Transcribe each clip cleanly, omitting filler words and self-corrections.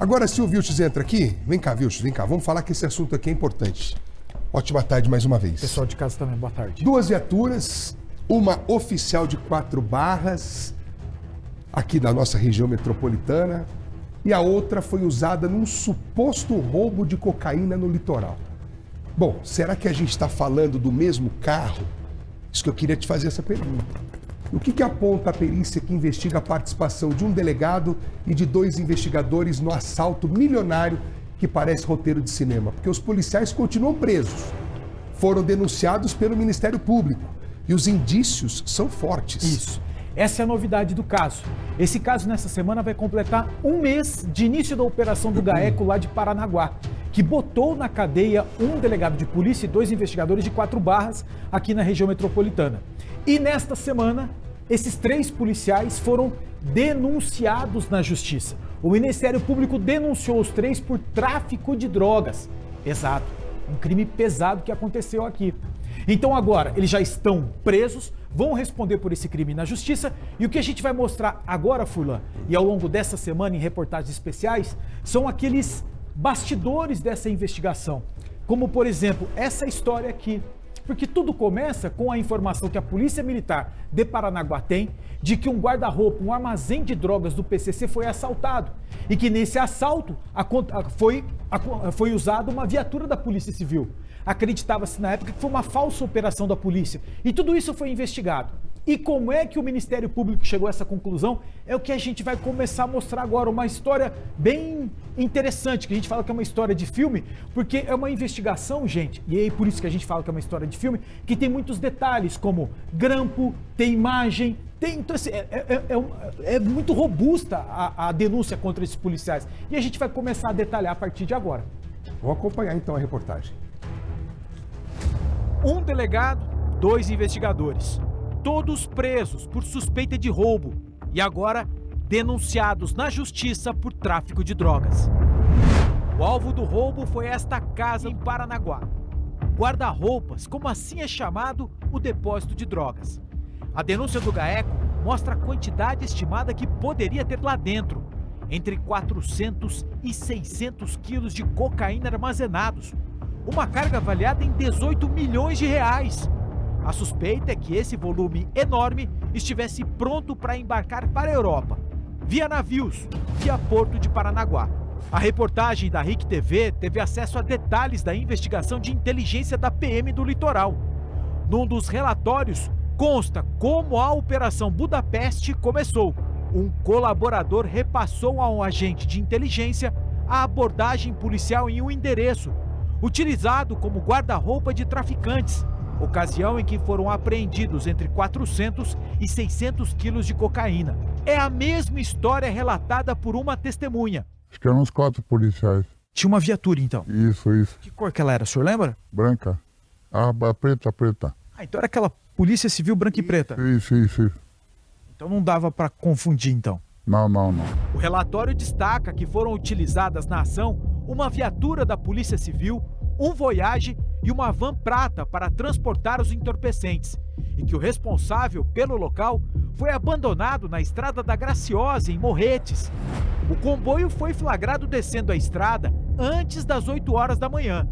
Agora, se o Vilches entra aqui, vem cá, Vilches, vem cá, vamos falar que esse assunto aqui é importante. Ótima tarde mais uma vez. Pessoal de casa também, boa tarde. 2 viaturas, uma oficial de 4 barras, aqui da nossa região metropolitana, e a outra foi usada num suposto roubo de cocaína no litoral. Bom, será que a gente está falando do mesmo carro? Isso que eu queria te fazer essa pergunta. O que aponta a perícia que investiga a participação de um delegado e de 2 investigadores no assalto milionário que parece roteiro de cinema? Porque os policiais continuam presos, foram denunciados pelo Ministério Público e os indícios são fortes. Isso. Essa é a novidade do caso. Esse caso, nessa semana, vai completar 1 mês de início da operação do GAECO lá de Paranaguá, que botou na cadeia um delegado de polícia e 2 investigadores de 4 barras aqui na região metropolitana. E nesta semana, esses 3 policiais foram denunciados na justiça. O Ministério Público denunciou os 3 por tráfico de drogas. Pesado. Um crime pesado que aconteceu aqui. Então agora, eles já estão presos, vão responder por esse crime na justiça. E o que a gente vai mostrar agora, Furlan, e ao longo dessa semana em reportagens especiais, são aqueles bastidores dessa investigação. Como, por exemplo, essa história aqui. Porque tudo começa com a informação que a Polícia Militar de Paranaguá tem de que um guarda-roupa, um armazém de drogas do PCC foi assaltado. E que nesse assalto foi usada uma viatura da Polícia Civil. Acreditava-se na época que foi uma falsa operação da polícia. E tudo isso foi investigado. E como é que o Ministério Público chegou a essa conclusão? É o que a gente vai começar a mostrar agora. Uma história bem interessante, que a gente fala que é uma história de filme, porque é uma investigação, gente, e é por isso que a gente fala que é uma história de filme, que tem muitos detalhes, como grampo, tem imagem, tem, então, assim, é muito robusta a denúncia contra esses policiais. E a gente vai começar a detalhar a partir de agora. Vamos acompanhar então a reportagem. Um delegado, 2 investigadores. Todos presos por suspeita de roubo e agora denunciados na justiça por tráfico de drogas. O alvo do roubo foi esta casa em Paranaguá. Guarda-roupas, como assim é chamado o depósito de drogas. A denúncia do GAECO mostra a quantidade estimada que poderia ter lá dentro, entre 400 e 600 quilos de cocaína armazenados, uma carga avaliada em 18 milhões de reais. A suspeita é que esse volume enorme estivesse pronto para embarcar para a Europa, via navios, via Porto de Paranaguá. A reportagem da RIC TV teve acesso a detalhes da investigação de inteligência da PM do litoral. Num dos relatórios, consta como a Operação Budapeste começou. Um colaborador repassou a um agente de inteligência a abordagem policial em um endereço, utilizado como guarda-roupa de traficantes, ocasião em que foram apreendidos entre 400 e 600 quilos de cocaína. É a mesma história relatada por uma testemunha. Acho que eram uns 4 policiais. Tinha uma viatura, então? Isso. Que cor que ela era, o senhor lembra? Branca. Ah, preta. Ah, então era aquela polícia civil branca e preta? Isso. Então não dava para confundir, então? Não. O relatório destaca que foram utilizadas na ação uma viatura da Polícia Civil, um Voyage e uma van prata para transportar os entorpecentes, e que o responsável pelo local foi abandonado na estrada da Graciosa, em Morretes. O comboio foi flagrado descendo a estrada antes das 8 horas da manhã.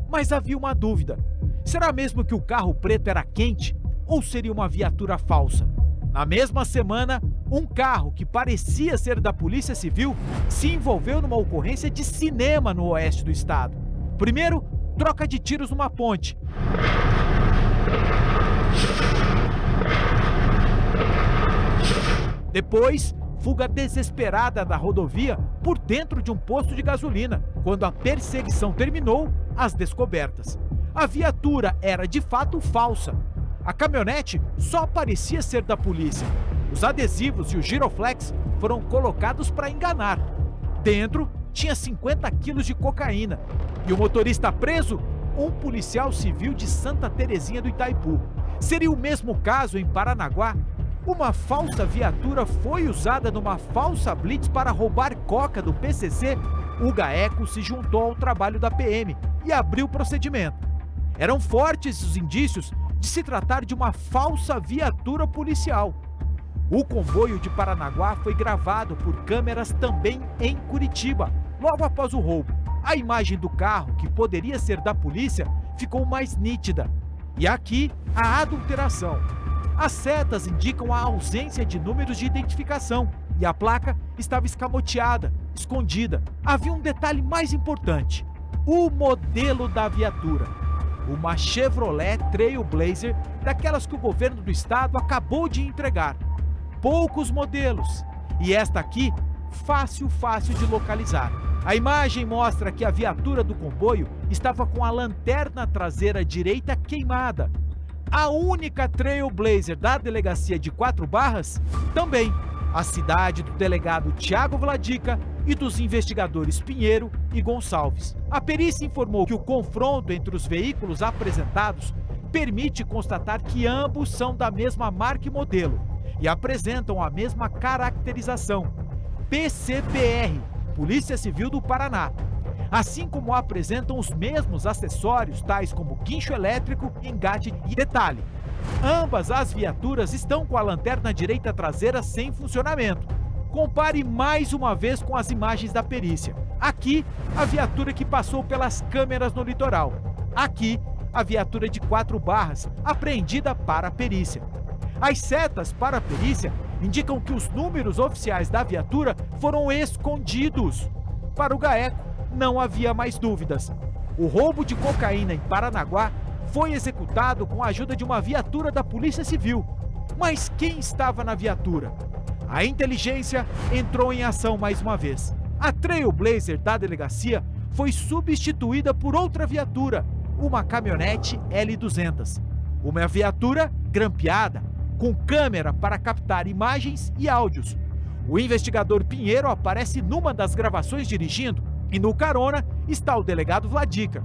Mas havia uma dúvida: será mesmo que o carro preto era quente ou seria uma viatura falsa? Na mesma semana, um carro que parecia ser da Polícia Civil se envolveu numa ocorrência de cinema no oeste do estado. Primeiro, troca de tiros numa ponte. Depois, fuga desesperada da rodovia por dentro de um posto de gasolina. Quando a perseguição terminou, as descobertas. A viatura era de fato falsa. A caminhonete só parecia ser da polícia. Os adesivos e o giroflex foram colocados para enganar. Dentro tinha 50 quilos de cocaína. E o motorista preso? Um policial civil de Santa Terezinha do Itaipu. Seria o mesmo caso em Paranaguá? Uma falsa viatura foi usada numa falsa blitz para roubar coca do PCC. O GAECO se juntou ao trabalho da PM e abriu o procedimento. Eram fortes os indícios de se tratar de uma falsa viatura policial. O comboio de Paranaguá foi gravado por câmeras também em Curitiba. logo após o roubo. A imagem do carro, que poderia ser da polícia, ficou mais nítida. E aqui, a adulteração. As setas indicam a ausência de números de identificação e a placa estava escamoteada, escondida. Havia um detalhe mais importante: o modelo da viatura. Uma Chevrolet Trailblazer, daquelas que o governo do estado acabou de entregar. Poucos modelos. E esta aqui, fácil de localizar. A imagem mostra que a viatura do comboio estava com a lanterna traseira direita queimada. A única Trailblazer da delegacia de 4 Barras também. A cidade do delegado Thiago Vladica e dos investigadores Pinheiro e Gonçalves. A perícia informou que o confronto entre os veículos apresentados permite constatar que ambos são da mesma marca e modelo e apresentam a mesma caracterização, PCPR, Polícia Civil do Paraná, assim como apresentam os mesmos acessórios, tais como guincho elétrico, engate e detalhe. Ambas as viaturas estão com a lanterna direita traseira sem funcionamento. Compare mais uma vez com as imagens da perícia. Aqui, a viatura que passou pelas câmeras no litoral. Aqui, a viatura de 4 Barras, apreendida para a perícia. As setas para a perícia indicam que os números oficiais da viatura foram escondidos. Para o GAECO, não havia mais dúvidas. O roubo de cocaína em Paranaguá foi executado com a ajuda de uma viatura da Polícia Civil. Mas quem estava na viatura? A inteligência entrou em ação mais uma vez. A Trailblazer da delegacia foi substituída por outra viatura, uma caminhonete L200. Uma viatura grampeada, com câmera para captar imagens e áudios. O investigador Pinheiro aparece numa das gravações dirigindo e no carona está o delegado Vladica.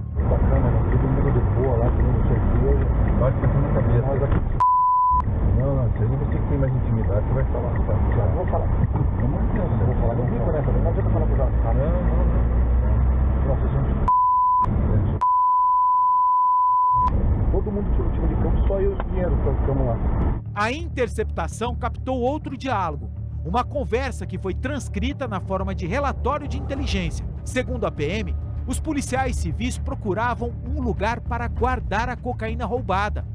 Não, você que tem mais intimidade, você vai falar. Não vou falar. Não vou falar. Não fica nessa, não adianta falar pro gato. Não. Nossa, gente. Todo mundo tirou o time de campo, só eu e os Pinheiro ficamos lá. A interceptação captou outro diálogo. Uma conversa que foi transcrita na forma de relatório de inteligência. Segundo a PM, os policiais civis procuravam um lugar para guardar a cocaína roubada.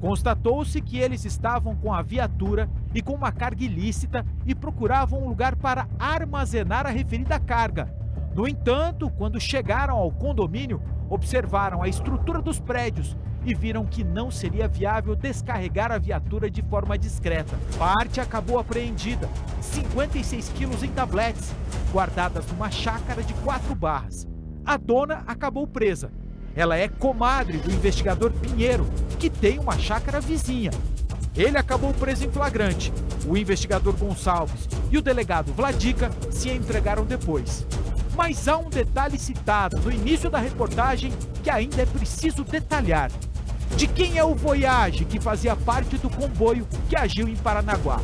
Constatou-se que eles estavam com a viatura e com uma carga ilícita e procuravam um lugar para armazenar a referida carga. No entanto, quando chegaram ao condomínio, observaram a estrutura dos prédios e viram que não seria viável descarregar a viatura de forma discreta. Parte acabou apreendida, 56 quilos em tabletes, guardadas numa chácara de 4 Barras. A dona acabou presa. Ela é comadre do investigador Pinheiro, que tem uma chácara vizinha. Ele acabou preso em flagrante. O investigador Gonçalves e o delegado Vladica se entregaram depois. Mas há um detalhe citado no início da reportagem que ainda é preciso detalhar. De quem é o Voyage que fazia parte do comboio que agiu em Paranaguá?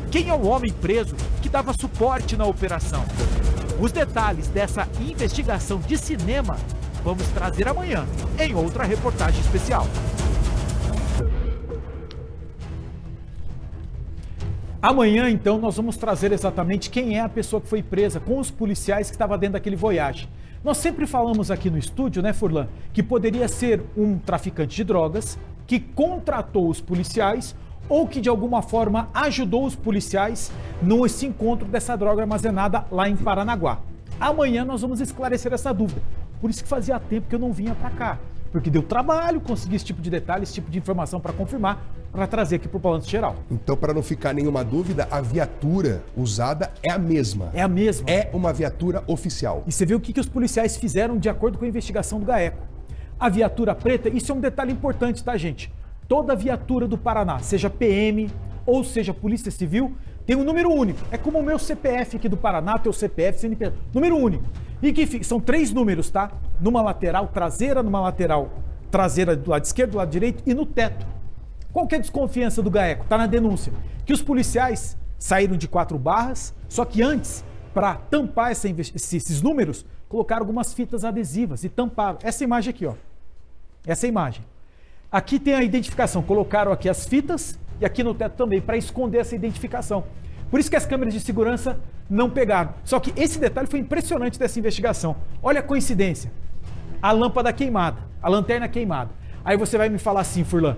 Quem é o homem preso que dava suporte na operação? Os detalhes dessa investigação de cinema vamos trazer amanhã em outra reportagem especial. Amanhã, então, nós vamos trazer exatamente quem é a pessoa que foi presa com os policiais que estava dentro daquele Voyage. Nós sempre falamos aqui no estúdio, né, Furlan, que poderia ser um traficante de drogas que contratou os policiais ou que de alguma forma ajudou os policiais nesse encontro dessa droga armazenada lá em Paranaguá. Amanhã nós vamos esclarecer essa dúvida. Por isso que fazia tempo que eu não vinha para cá, porque deu trabalho conseguir esse tipo de detalhe, esse tipo de informação para confirmar, para trazer aqui para o Balanço Geral. Então, para não ficar nenhuma dúvida, a viatura usada é a mesma. É a mesma. É uma viatura oficial. E você vê o que os policiais fizeram de acordo com a investigação do GAECO. A viatura preta, isso é um detalhe importante, tá, gente? Toda viatura do Paraná, seja PM ou seja Polícia Civil, tem um número único. É como o meu CPF aqui do Paraná, teu CPF, CNPJ, número único. E que são 3 números, tá? Numa lateral traseira, numa lateral traseira do lado esquerdo, do lado direito e no teto. Qual que é a desconfiança do GAECO? Tá na denúncia. Que os policiais saíram de 4 Barras, só que antes, para tampar esses números, colocaram algumas fitas adesivas e tamparam. Essa imagem aqui, ó. Essa imagem. Aqui tem a identificação. Colocaram aqui as fitas e aqui no teto também, para esconder essa identificação. Por isso que as câmeras de segurança não pegaram. Só que esse detalhe foi impressionante dessa investigação. Olha a coincidência. A lâmpada queimada, a lanterna queimada. Aí você vai me falar assim, Furlan,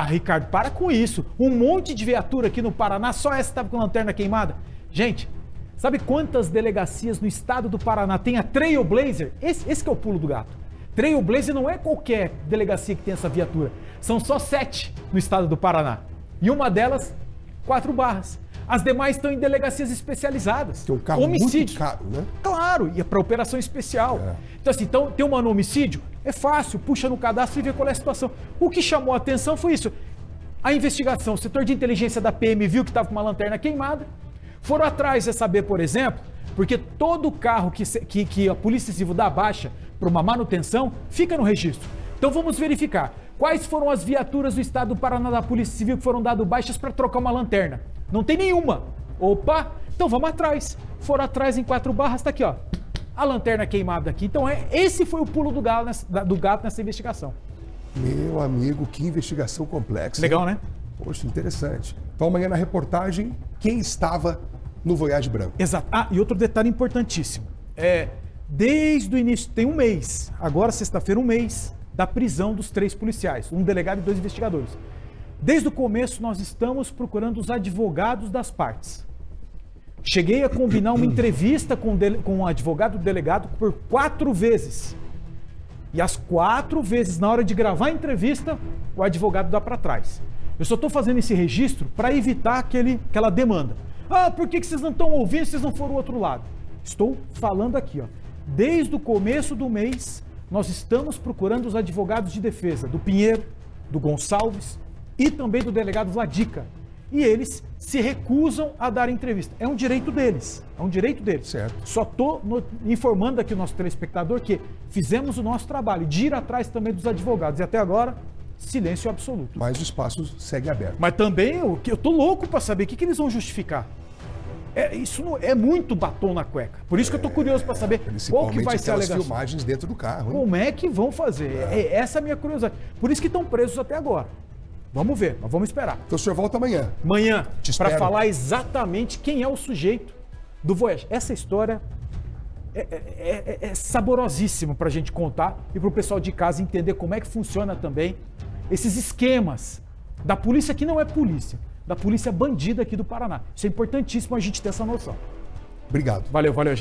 Ricardo, para com isso. Um monte de viatura aqui no Paraná, só essa estava com lanterna queimada. Gente, sabe quantas delegacias no estado do Paraná tem a Trailblazer? Esse que é o pulo do gato. Trailblazer não é qualquer delegacia que tem essa viatura. São só 7 no estado do Paraná. E uma delas, 4 barras. As demais estão em delegacias especializadas. Que é um carro homicídio. muito caro, né? Claro, e é para operação especial. Então assim, tem um homicídio, é fácil, puxa no cadastro e vê qual é a situação. O que chamou a atenção foi isso. A investigação, o setor de inteligência da PM viu que estava com uma lanterna queimada. Foram atrás de saber, por exemplo, porque todo carro que a Polícia Civil dá baixa para uma manutenção fica no registro. Então vamos verificar quais foram as viaturas do estado do Paraná da Polícia Civil que foram dadas baixas para trocar uma lanterna. Não tem nenhuma. Opa, então vamos atrás. Foram atrás em 4 barras, tá aqui, ó. A lanterna queimada aqui. Então esse foi o pulo do gato nessa investigação. Meu amigo, que investigação complexa. Legal, hein? né? Poxa, interessante. Então amanhã na reportagem, quem estava no Voyage branco? Exato. E outro detalhe importantíssimo. Desde o início, tem um mês, agora sexta-feira, um mês, da prisão dos 3 policiais, um delegado e 2 investigadores. Desde o começo, nós estamos procurando os advogados das partes. Cheguei a combinar uma entrevista com o advogado do delegado por 4 vezes. E as 4 vezes, na hora de gravar a entrevista, o advogado dá para trás. Eu só estou fazendo esse registro para evitar aquela demanda. Por que vocês não estão ouvindo, vocês não foram ao outro lado? Estou falando aqui, ó. Desde o começo do mês, nós estamos procurando os advogados de defesa do Pinheiro, do Gonçalves e também do delegado Vladica. E eles se recusam a dar entrevista. É um direito deles. É um direito deles. Certo. Só estou informando aqui o nosso telespectador que fizemos o nosso trabalho de ir atrás também dos advogados. E até agora, silêncio absoluto. Mas o espaço segue aberto. Mas também eu tô louco para saber o que eles vão justificar. Isso não, é muito batom na cueca. Por isso que eu tô curioso para saber qual que vai ser a alegação. Filmagens dentro do carro. Hein? Como é que vão fazer? Essa é a minha curiosidade. Por isso que estão presos até agora. Vamos ver, mas vamos esperar. Então o senhor volta amanhã. Amanhã, Te para espero. falar exatamente quem é o sujeito do Voyage. Essa história é saborosíssima para a gente contar e para o pessoal de casa entender como é que funciona também esses esquemas da polícia que não é polícia, da polícia bandida aqui do Paraná. Isso é importantíssimo a gente ter essa noção. Obrigado. Valeu, gente.